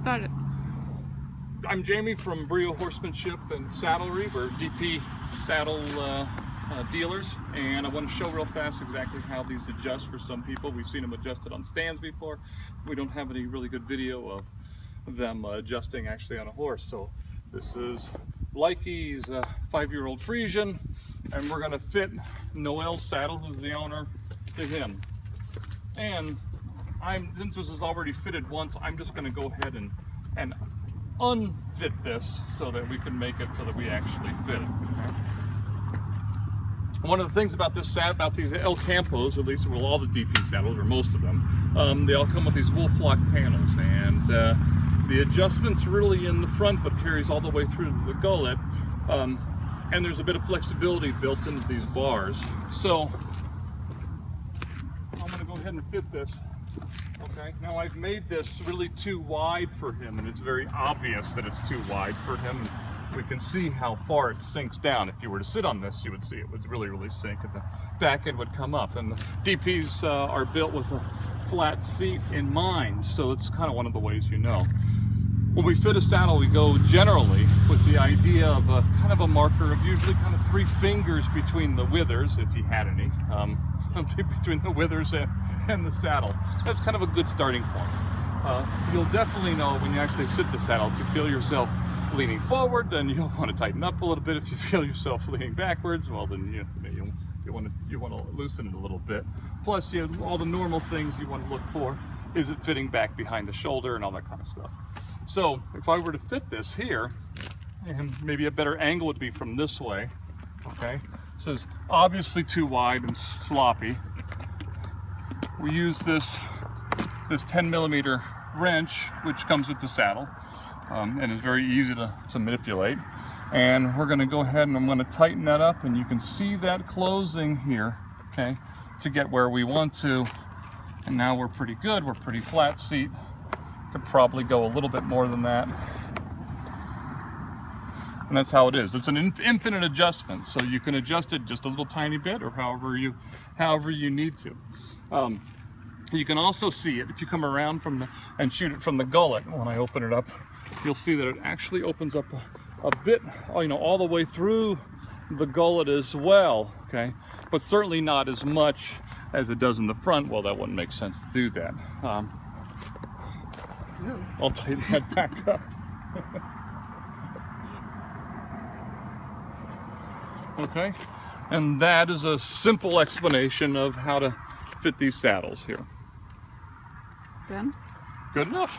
started. I'm Jamie from Brio Horsemanship and Saddlery. We're DP saddle dealers, and I want to show real fast exactly how these adjust for some people. We've seen them adjusted on stands before. We don't have any really good video of them adjusting actually on a horse. So this is Likey's a 5-year-old Friesian, and we're going to fit Noel's saddle, who's the owner, to him. And since this is already fitted once, I'm just going to go ahead and unfit this so that we can make it so that we actually fit it. Okay? One of the things about this about these El Campos, at least well, all the DP saddles, or most of them, they all come with these wolf lock panels, and the adjustment's really in the front but carries all the way through the gullet, and there's a bit of flexibility built into these bars. So I'm going to go ahead and fit this. Okay, now I've made this really too wide for him, and it's very obvious that it's too wide for him. We can see how far it sinks down. If you were to sit on this, you would see it would really sink, and the back end would come up. And the DPs are built with a flat seat in mind, so it's kind of one of the ways you know. When we fit a saddle, we go generally with the idea of a kind of a marker of usually kind of 3 fingers between the withers, if he had any, between the withers and the saddle. That's kind of a good starting point. You'll definitely know when you actually sit the saddle. If you feel yourself leaning forward, then you'll want to tighten up a little bit. If you feel yourself leaning backwards, well, then you want to loosen it a little bit. Plus, all the normal things you want to look for. Is it fitting back behind the shoulder and all that kind of stuff? So if I were to fit this here, and maybe a better angle would be from this way, okay? So it's obviously too wide and sloppy. We use this 10mm wrench, which comes with the saddle, and is very easy to manipulate. And we're gonna go ahead and I'm gonna tighten that up, and you can see that closing here, okay, to get where we want to. And now we're pretty good, we're pretty flat seat. Could probably go a little bit more than that. And that's how it is. It's an infinite adjustment, so you can adjust it just a little tiny bit or however you need to. You can also see it if you come around and shoot it from the gullet. When I open it up, you'll see that it actually opens up a bit, all the way through the gullet as well, okay? But certainly not as much as it does in the front. Well, that wouldn't make sense to do that. I'll tighten that back up. Okay, and that is a simple explanation of how to fit these saddles here. Done? Good enough.